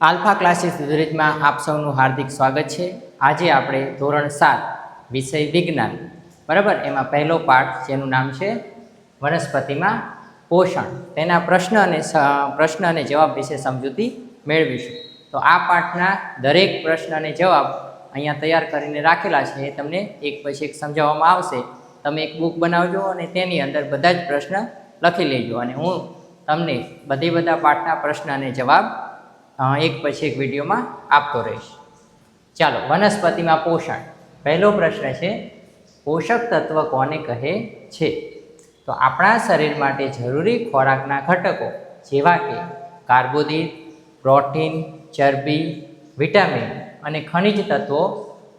Alpha classes ગુજરાતીમાં આપ સૌનું હાર્દિક સ્વાગત છે। આજે આપણે ધોરણ 7 વિષય વિજ્ઞાન બરાબર એમાં પહેલો પાઠ જેનું નામ છે વનસ્પતિમાં પોષણ તેના પ્રશ્ન અને જવાબ વિશે સમજૂતી મેળવીશું। તો આ પાઠના દરેક પ્રશ્ન અને જવાબ અહીંયા તૈયાર કરીને રાખેલા છે, એ તમને એક પછી એક સમજાવવામાં આવશે। તમે એક બુક બનાવજો અને તેની અંદર બધા જ પ્રશ્ન લખી લેજો અને હું તમને બધા પાઠના પ્રશ્ન અને જવાબ એક પછી એક વિડીયોમાં આપતો રહીશ। ચાલો, વનસ્પતિમાં પોષણ પહેલો પ્રશ્ન છે, પોષક તત્વ કોને કહે છે? તો આપણા શરીર માટે જરૂરી ખોરાકના ઘટકો જેવા કે કાર્બોદિત, પ્રોટીન, ચરબી, વિટામિન અને ખનિજ તત્વો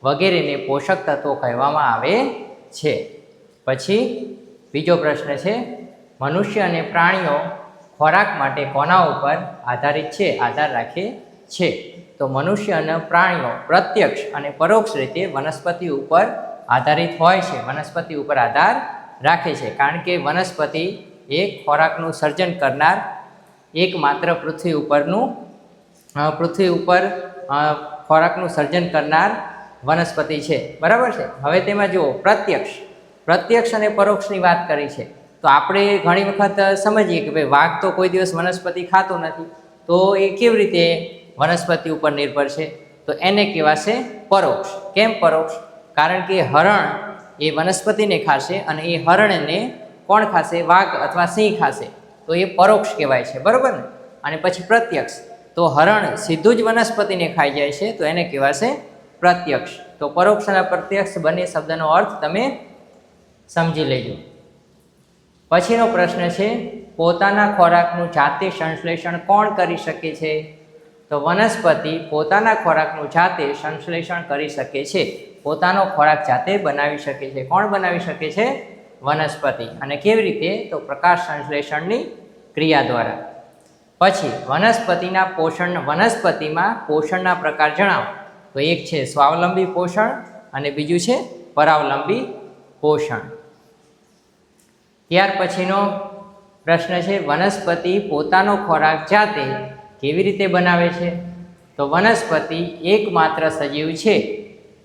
વગેરેને પોષક તત્વો કહેવામાં આવે છે। પછી બીજો પ્રશ્ન છે, મનુષ્ય અને પ્રાણીઓ ખોરાક માટે કોના ઉપર આધાર રાખે છે? તો મનુષ્ય અને પ્રાણીઓ પ્રત્યક્ષ અને પરોક્ષ રીતે વનસ્પતિ ઉપર આધારિત હોય છે, વનસ્પતિ ઉપર આધાર રાખે છે, કારણ કે વનસ્પતિ એ ખોરાકનું સર્જન કરનાર એકમાત્ર પૃથ્વી ઉપર ખોરાકનું સર્જન કરનાર વનસ્પતિ છે, બરાબર છે। હવે તેમાં જુઓ, પ્રત્યક્ષ અને પરોક્ષની વાત કરી છે। તો આપણે ઘણી વખત સમજીએ કે ભાઈ વાઘ તો કોઈ દિવસ વનસ્પતિ ખાતો નથી, તો એ કેવી રીતે વનસ્પતિ ઉપર નિર્ભર છે? તો એને કહેવાશે પરોક્ષ। કેમ પરોક્ષ? કારણ કે હરણ એ વનસ્પતિને ખાશે અને એ હરણને કોણ ખાશે? વાઘ અથવા સિંહ ખાશે, તો એ પરોક્ષ કહેવાય છે, બરાબર ને? અને પછી પ્રત્યક્ષ, તો હરણ સીધું જ વનસ્પતિને ખાઈ જાય છે, તો એને કહેવાશે પ્રત્યક્ષ। તો પરોક્ષ અને પ્રત્યક્ષ બંને શબ્દનો અર્થ તમે સમજી લેજો। પછીનો પ્રશ્ન છે, પોતાના ખોરાકનું જાતે સંશ્લેષણ કોણ કરી શકે છે? તો વનસ્પતિ પોતાના ખોરાકનું જાતે સંશ્લેષણ કરી શકે છે, પોતાનો ખોરાક જાતે બનાવી શકે છે। કોણ બનાવી શકે છે? વનસ્પતિ। અને કેવી રીતે? તો પ્રકાશ સંશ્લેષણની ક્રિયા દ્વારા। પછી વનસ્પતિમાં પોષણના પ્રકાર જણાવો। તો એક છે સ્વાવલંબી પોષણ અને બીજું છે પરાવલંબી પોષણ। ત્યાર પછીનો પ્રશ્ન છે, વનસ્પતિ પોતાનો ખોરાક જાતે કેવી રીતે બનાવે છે? તો વનસ્પતિ એકમાત્ર સજીવ છે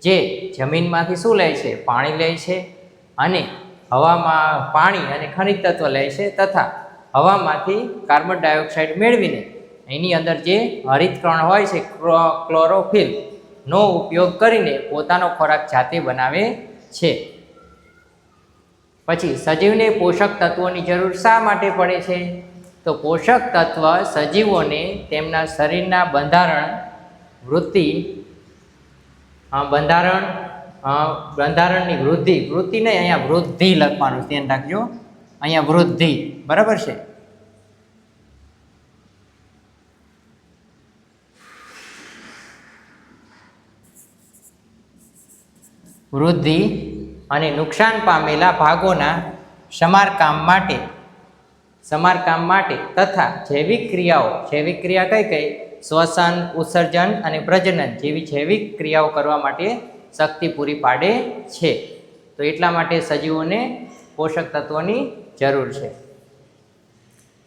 જે જમીનમાંથી શું લે છે? પાણી લે છે, અને હવામાં પાણી અને ખનિજ તત્વ લે છે, તથા હવામાંથી કાર્બન ડાયોક્સાઇડ મેળવીને એની અંદર જે હરિતકણ હોય છે ક્લોરોફિલનો ઉપયોગ કરીને પોતાનો ખોરાક જાતે બનાવે છે। પછી સજીવને પોષક તત્વોની જરૂર શા માટે પડે છે? તો પોષક તત્વ સજીવોને તેમના શરીરના બંધારણની વૃદ્ધિ નહીં, અહીંયા વૃદ્ધિ લખવાનું ધ્યાન રાખજો, અહીંયા વૃદ્ધિ, બરાબર છે? વૃદ્ધિ અને નુકસાન પામેલા ભાગોના સમારકામ માટે તથા જૈવિક ક્રિયા કઈ? શ્વસન, ઉત્સર્જન અને પ્રજનન જેવી જૈવિક ક્રિયાઓ કરવા માટે શક્તિ પૂરી પાડે છે। તો એટલા માટે સજીવોને પોષક તત્વોની જરૂર છે।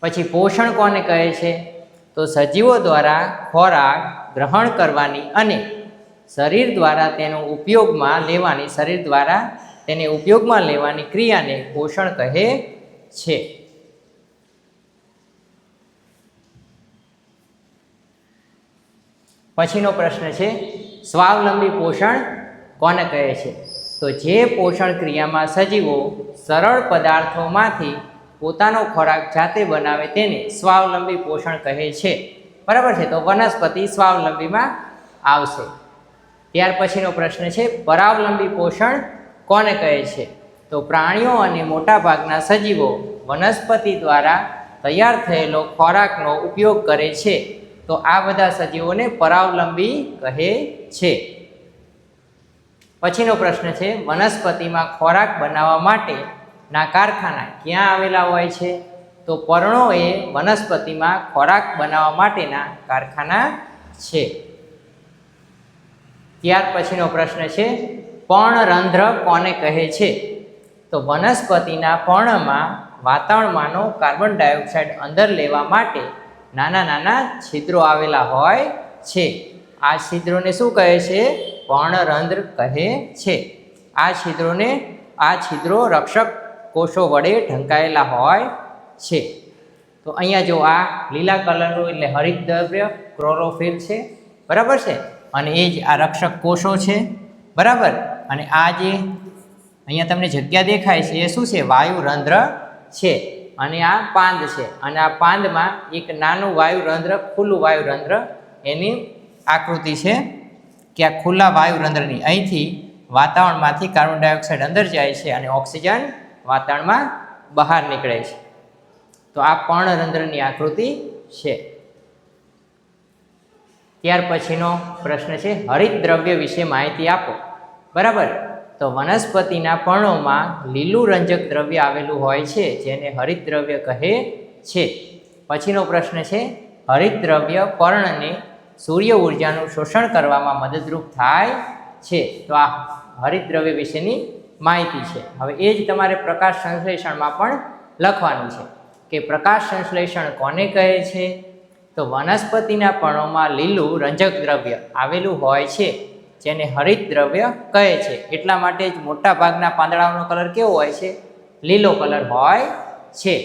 પછી પોષણ કોને કહે છે? તો સજીવો દ્વારા ખોરાક ગ્રહણ કરવાની અને શરીર દ્વારા તેને ઉપયોગમાં લેવાની ક્રિયાને પોષણ કહે છે। પછીનો પ્રશ્ન છે, સ્વાવલંબી પોષણ કોને કહે છે? તો જે પોષણ ક્રિયામાં સજીવો સરળ પદાર્થોમાંથી પોતાનો ખોરાક જાતે બનાવે તેને સ્વાવલંબી પોષણ કહે છે, બરાબર છે? તો વનસ્પતિ સ્વાવલંબીમાં આવશે। ત્યાર પછીનો પ્રશ્ન છે, પરાવલંબી પોષણ કોને કહે છે? તો પ્રાણીઓ અને મોટાભાગના સજીવો વનસ્પતિ દ્વારા તૈયાર થયેલો ખોરાકનો ઉપયોગ કરે છે, તો આ બધા સજીવોને પરાવલંબી કહે છે। પછીનો પ્રશ્ન છે, વનસ્પતિમાં ખોરાક બનાવવા માટેના કારખાના ક્યાં આવેલા હોય છે? તો પર્ણો એ વનસ્પતિમાં ખોરાક બનાવવા માટેના કારખાના છે। ત્યાર પછીનો પ્રશ્ન છે, પર્ણરંધ્ર કોને કહે છે? તો વનસ્પતિના પર્ણમાં વાતાવરણમાંનો કાર્બન ડાયોક્સાઇડ અંદર લેવા માટે નાના છિદ્રો આવેલા હોય છે. આ છિદ્રોને શું કહે છે? પર્ણરંધ્ર કહે છે. આ છિદ્રો રક્ષક કોષો વડે ઢંકાયેલા હોય છે. તો અહીંયા જો આ લીલા કલરનું એટલે હરિતદ્રવ્ય ક્લોરોફિલ છે, બરાબર છે, અને એ જ આ રક્ષક કોષો છે, બરાબર. અને આ જે અહીંયા તમને જગ્યા દેખાય છે એ શું છે? વાયુરંધ્ર છે. અને આ પાંદ છે, અને આ પાંદમાં એક નાનું વાયુરંધ્ર, ખુલ્લું વાયુરંધ્ર, એની આકૃતિ છે કે આ ખુલ્લા વાયુરંધ્રની અહીંથી વાતાવરણમાંથી કાર્બન ડાયોક્સાઇડ અંદર જાય છે અને ઓક્સિજન વાતાવરણમાં બહાર નીકળે છે. તો આ પર્ણરંધ્રની આકૃતિ છે. ત્યાર પછીનો પ્રશ્ન છે હરિતદ્રવ્ય વિશે માહિતી આપો. બરાબર. તો વનસ્પતિના પર્ણોમાં લીલું રંજક દ્રવ્ય આવેલું હોય છે જેને હરિતદ્રવ્ય કહે છે. પછીનો પ્રશ્ન છે હરિતદ્રવ્ય પર્ણને સૂર્ય ઉર્જાનું શોષણ કરવામાં મદદરૂપ થાય છે. તો આ હરિતદ્રવ્ય વિશેની માહિતી છે. હવે એ જ તમારે પ્રકાશ સંશ્લેષણમાં પણ લખવાનું છે કે પ્રકાશ સંશ્લેષણ કોને કહે છે? તો વનસ્પતિના પર્ણોમાં લીલું રંજક દ્રવ્ય આવેલું હોય છે જેને હરિતદ્રવ્ય કહે છે. એટલા માટે જ મોટા ભાગના પાંદડાઓનો કલર કેવો હોય છે? લીલો કલર હોય છે.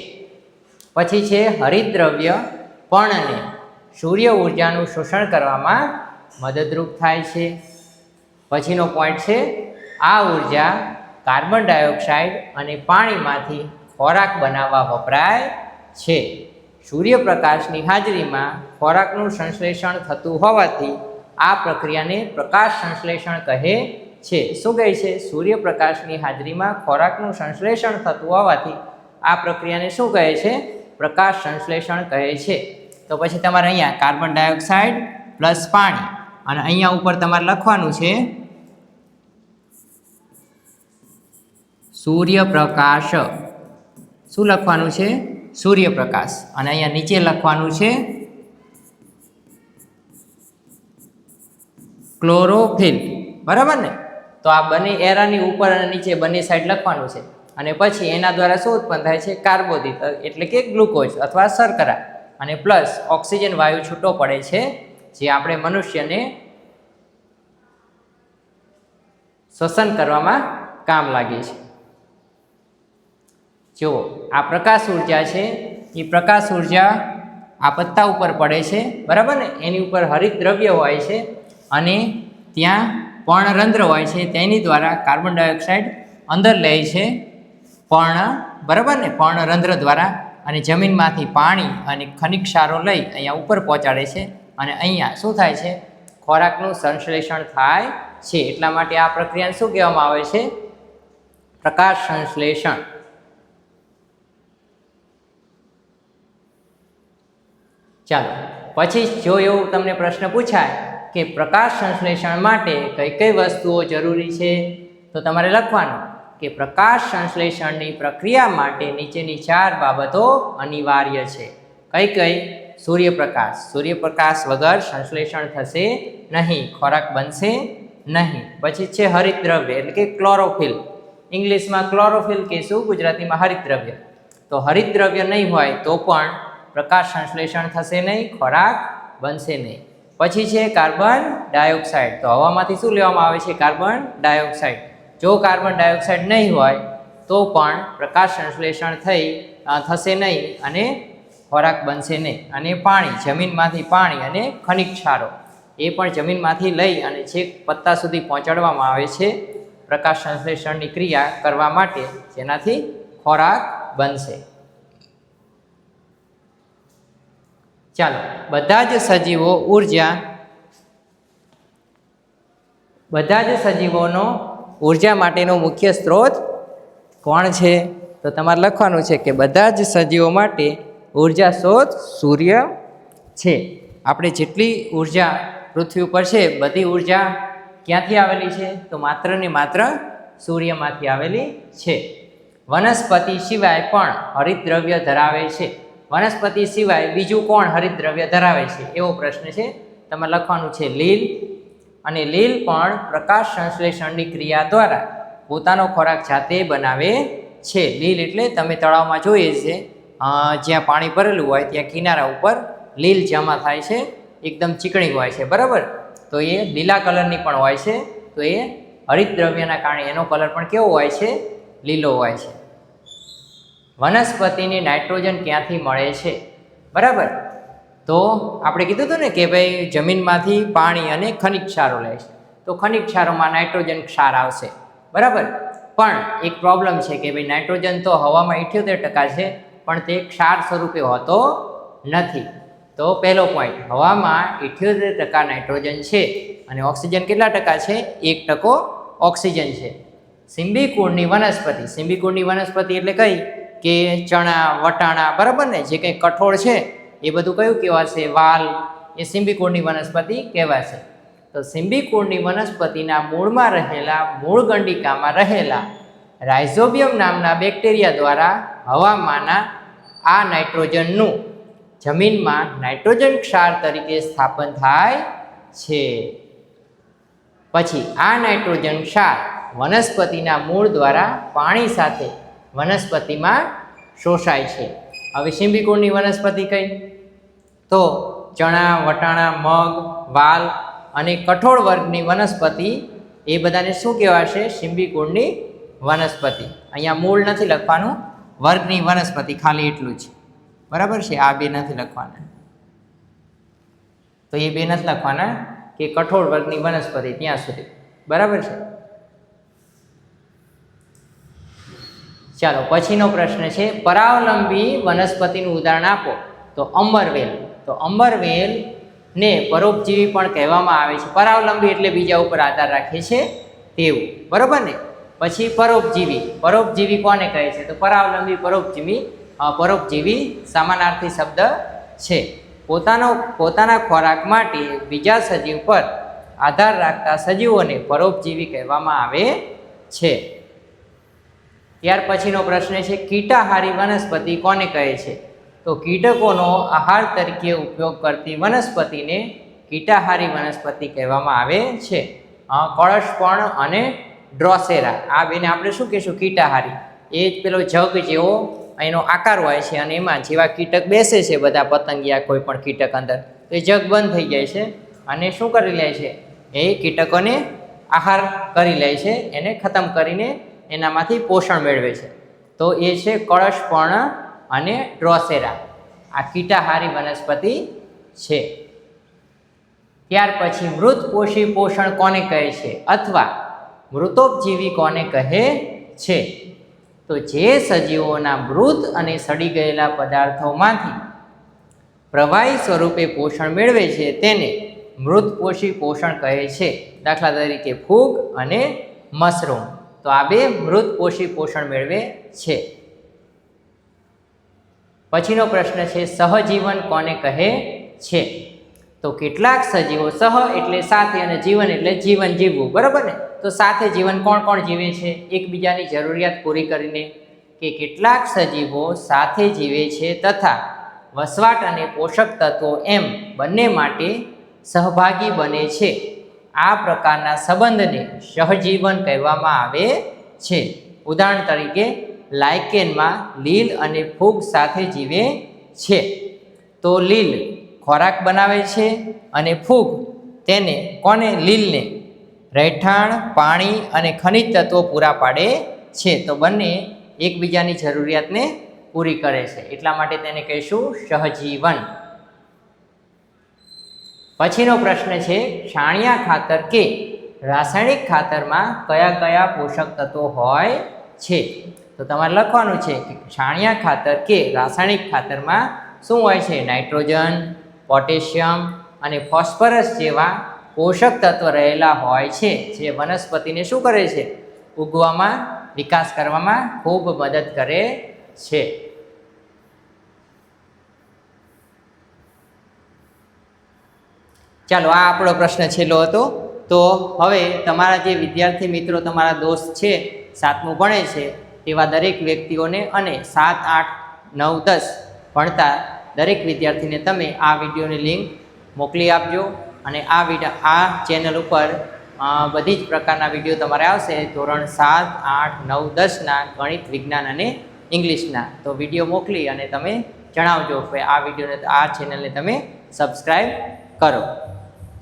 પછી છે હરિતદ્રવ્ય પર્ણને સૂર્ય ઉર્જાનું શોષણ કરવામાં મદદરૂપ થાય છે. પછીનો પોઈન્ટ છે આ ઉર્જા કાર્બન ડાયોક્સાઇડ અને પાણીમાંથી ખોરાક બનાવવા વપરાય છે. સૂર્યપ્રકાશની હાજરીમાં ખોરાકનું સંશ્લેષણ થતું હોવાથી આ પ્રક્રિયાને પ્રકાશ સંશ્લેષણ કહે છે. શું કહે છે? સૂર્યપ્રકાશની હાજરીમાં ખોરાકનું સંશ્લેષણ થતું હોવાથી આ પ્રક્રિયાને શું કહે છે? પ્રકાશ સંશ્લેષણ કહે છે. તો પછી તમારે અહીંયા કાર્બન ડાયોક્સાઇડ પ્લસ પાણી, અને અહીંયા ઉપર તમારે લખવાનું છે સૂર્યપ્રકાશ. શું લખવાનું છે? સૂર્યપ્રકાશ. અને અહીંયા નીચે લખવાનું છે ક્લોરોફિલ. બરાબર ને? તો આ બંને એરાની ઉપર અને નીચે બંને સાઈડ લખવાનું છે. અને પછી એના દ્વારા શું ઉત્પન્ન થાય છે? કાર્બોદિત એટલે કે ગ્લુકોઝ અથવા શર્કરા, અને પ્લસ ઓક્સિજન વાયુ છૂટો પડે છે જે આપણે મનુષ્યને શ્વસન કરવામાં કામ લાગે છે. જો આ પ્રકાશ ઉર્જા છે એ પ્રકાશ ઉર્જા આ પત્તા ઉપર પડે છે, બરાબર ને? એની ઉપર હરિતદ્રવ્ય હોય છે અને ત્યાં પર્ણરંધ્ર હોય છે, તેની દ્વારા કાર્બન ડાયોક્સાઇડ અંદર લે છે બરાબર ને? પર્ણરંધ્ર દ્વારા, અને જમીનમાંથી પાણી અને ખનિજ ક્ષારો લઈ અહીંયા ઉપર પહોંચાડે છે, અને અહીંયા શું થાય છે? ખોરાકનું સંશ્લેષણ થાય છે. એટલા માટે આ પ્રક્રિયાને શું કહેવામાં આવે છે? પ્રકાશ સંશ્લેષણ. ચાલો પછી જો એવું તમને પ્રશ્ન પૂછાય કે પ્રકાશ સંશ્લેષણ માટે કઈ કઈ વસ્તુઓ જરૂરી છે, તો તમારે લખવાનું કે પ્રકાશ સંશ્લેષણની પ્રક્રિયા માટે નીચેની 4 બાબતો અનિવાર્ય છે. કઈ કઈ? સૂર્યપ્રકાશ વગર સંશ્લેષણ થશે નહીં, ખોરાક બનશે નહીં. પછી છે હરિતદ્રવ્ય એટલે કે ક્લોરોફિલ. ઇંગ્લિશમાં ક્લોરોફિલ કહીશું, ગુજરાતીમાં હરિતદ્રવ્ય. તો હરિતદ્રવ્ય નહીં હોય તો પણ પ્રકાશ સંશ્લેષણ થશે નહીં, ખોરાક બનશે નહીં. પછી છે કાર્બન ડાયોક્સાઇડ. તો હવામાંથી શું લેવામાં આવે છે? Carbon dioxide. જો કાર્બન ડાયોક્સાઇડ નહીં હોય તો પણ પ્રકાશ સંશ્લેષણ થશે નહીં અને ખોરાક બનશે નહીં. અને પાણી, જમીનમાંથી પાણી અને ખનિજ ક્ષારો એ પણ જમીનમાંથી લઈ અને છેક પત્તા સુધી પહોંચાડવામાં આવે છે પ્રકાશ સંશ્લેષણની ક્રિયા કરવા માટે, જેનાથી ખોરાક બનશે. ચાલો, બધા જ સજીવોનો ઉર્જા માટેનો મુખ્ય સ્ત્રોત કોણ છે? તો તમારે લખવાનું છે કે બધા જ સજીવો માટે ઉર્જા સ્ત્રોત સૂર્ય છે. આપણે જેટલી ઉર્જા પૃથ્વી ઉપર છે બધી ઉર્જા ક્યાંથી આવેલી છે? તો માત્ર ને માત્ર સૂર્યમાંથી આવેલી છે. વનસ્પતિ સિવાય પણ હરિતદ્રવ્ય ધરાવે છે. વનસ્પતિ સિવાય બીજું કોણ હરિતદ્રવ્ય ધરાવે છે? એવો પ્રશ્ન છે. તમારે લખવાનું છે લીલ. અને લીલ પણ પ્રકાશ સંશ્લેષણની ક્રિયા દ્વારા પોતાનો ખોરાક જાતે બનાવે છે. લીલ એટલે તમે તળાવમાં જોઈએ છે, જ્યાં પાણી ભરેલું હોય ત્યાં કિનારા ઉપર લીલ જમા થાય છે એકદમ ચીકણી હોય છે, બરાબર. તો એ લીલા કલરની પણ હોય છે. તો એ હરિતદ્રવ્યના કારણે એનો કલર પણ કેવો હોય છે? લીલો હોય છે. વનસ્પતિને નાઇટ્રોજન ક્યાંથી મળે છે? બરાબર. તો આપણે કીધું હતું ને કે ભાઈ જમીનમાંથી પાણી અને ખનિજ ક્ષારો લે છે. તો ખનિજ ક્ષારોમાં નાઇટ્રોજન ક્ષાર આવશે, બરાબર. પણ એક પ્રોબ્લેમ છે કે ભાઈ નાઇટ્રોજન તો હવામાં 78% છે, પણ તે ક્ષાર સ્વરૂપે હોતો નથી. તો પહેલો પોઈન્ટ, હવામાં 78% નાઇટ્રોજન છે અને ઓક્સિજન કેટલા ટકા છે? 1% ઓક્સિજન છે. સિમ્બીકુળની વનસ્પતિ, સિમ્બીકુળની વનસ્પતિ એટલે કઈ? કે ચણા, વટાણા, બરાબર ને, જે કંઈ કઠોળ છે એ બધું કયું કહેવાશે? વાલ. એ સિમ્બીકુળની વનસ્પતિ કહેવાશે. તો સિમ્બીકુળની વનસ્પતિના મૂળમાં રહેલા મૂળગંડિકામાં રહેલા રાઇઝોબિયમ નામના બેક્ટેરિયા દ્વારા હવામાંના આ નાઇટ્રોજનનું જમીનમાં નાઇટ્રોજન ક્ષાર તરીકે સ્થાપન થાય છે. પછી આ નાઇટ્રોજન ક્ષાર વનસ્પતિના મૂળ દ્વારા પાણી સાથે વનસ્પતિમાં શોષાય છે. હવે સિમ્બીકુળની વનસ્પતિ કઈ? તો ચણા, વટાણા, મગ, વાલ અને કઠોળ વર્ગની વનસ્પતિ, એ બધાને શું કહેવાશે? સિમ્બીકુળની વનસ્પતિ. અહીંયા મૂળ નથી લખવાનું, વર્ગની વનસ્પતિ, ખાલી એટલું જ, બરાબર છે. આ બે નથી લખવાના. તો એ બે નથી લખવાના કે કઠોળ વર્ગની વનસ્પતિ, ત્યાં સુધી, બરાબર છે. ચાલો પછીનો પ્રશ્ન છે, પરાવલંબી વનસ્પતિનું ઉદાહરણ આપો. તો અંબરવેલ. તો અંબરવેલ ને પરોપજીવી પણ કહેવામાં આવે છે. પરાવલંબી એટલે બીજા ઉપર આધાર રાખે છે તેવું, બરોબર ને. પછી પરોપજીવી. પરોપજીવી કોને કહે છે? તો પરાવલંબી, પરોપજીવી સમાનાર્થી શબ્દ છે. પોતાના ખોરાક માટે બીજા સજીવ પર આધાર રાખતા સજીવોને પરોપજીવી કહેવામાં આવે છે. ત્યાર પછીનો પ્રશ્ન છે, કીટાહારી વનસ્પતિ કોને કહે છે? તો કીટકોનો આહાર તરીકે ઉપયોગ કરતી વનસ્પતિને કીટાહારી વનસ્પતિ કહેવામાં આવે છે. કળશપર્ણ અને ડ્રોસેરા, આ બેને આપણે શું કહીશું? કીટાહારી. એ જ પેલો જગ જેવો એનો આકાર હોય છે અને એમાં જેવા કીટક બેસે છે, બધા પતંગિયા, કોઈ પણ કીટક અંદર, તો એ જગ બંધ થઈ જાય છે અને શું કરી લે છે? એ કીટકોને આહાર કરી લે છે, એને ખતમ કરીને એનામાંથી પોષણ મેળવે છે. તો એ છે કળશપર્ણ અને ડ્રોસેરા. આ કીટાહારી વનસ્પતિ છે. ત્યાર પછી મૃતપોષી પોષણ કોને કહે છે? અથવા મૃતોપજીવી કોને કહે છે? તો જે સજીવોના મૃત અને સડી ગયેલા પદાર્થોમાંથી પ્રવાહી સ્વરૂપે પોષણ મેળવે છે તેને મૃતપોષી પોષણ કહે છે. દાખલા તરીકે ફૂગ અને મશરૂમ. તો આ બે મૃતપોષી પોષણ મેળવે છે. પછીનો પ્રશ્ન છે, સહજીવન કોને કહે છે? તો કેટલાક સજીવો, સહ એટલે સાથે અને જીવન એટલે જીવન જીવવું, બરાબર ને. તો સાથે જીવન કોણ કોણ જીવે છે? એકબીજાની જરૂરિયાત પૂરી કરીને. કે કેટલાક સજીવો સાથે જીવે છે તથા વસવાટ અને પોષક તત્વો એમ બંને માટે સહભાગી બને છે. આ પ્રકારના સંબંધને સહજીવન કહેવામાં આવે છે. ઉદાહરણ તરીકે લાયકેનમાં લીલ અને ફૂગ સાથે જીવે છે. તો લીલ ખોરાક બનાવે છે અને ફૂગ તેને લીલને રહેઠાણ, પાણી અને ખનિજ તત્વો પૂરા પાડે છે. તો બંને એકબીજાની જરૂરિયાતને પૂરી કરે છે, એટલા માટે તેને કહીશું સહજીવન. પછીનો પ્રશ્ન છે, છાણિયા ખાતર કે રાસાયણિક ખાતરમાં કયા કયા પોષક તત્વો હોય છે? તો તમારે લખવાનું છે કે છાણિયા ખાતર કે રાસાયણિક ખાતરમાં શું હોય છે? નાઇટ્રોજન, પોટેશિયમ અને ફોસ્ફરસ જેવા પોષક તત્વ રહેલા હોય છે, જે વનસ્પતિને શું કરે છે? ઉગવામાં, વિકાસ કરવામાં ખૂબ મદદ કરે છે. ચાલો, આ આપણો પ્રશ્ન છેલ્લો હતો. તો હવે તમારા જે વિદ્યાર્થી મિત્રો, તમારા દોસ્ત છે, 7મું ભણે છે, તેવા દરેક વ્યક્તિઓને અને 7, 8, 9, 10 ભણતા દરેક વિદ્યાર્થીને તમે આ વિડીયોની લિંક મોકલી આપજો. અને આ ચેનલ ઉપર બધી જ પ્રકારના વિડીયો તમારે આવશે, ધોરણ 7, 8, 9, 10ના ગણિત, વિજ્ઞાન અને ઇંગ્લિશના. તો વિડીયો મોકલી અને તમે જણાવજો કે આ વિડીયોને, આ ચેનલને તમે સબસ્ક્રાઈબ કરો.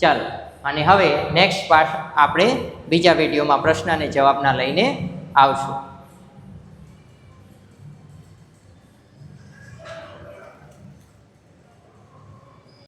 ચાલો, અને હવે નેક્સ્ટ પાર્ટ આપણે બીજા વિડીયોમાં પ્રશ્ન અને જવાબના લઈને આવશું.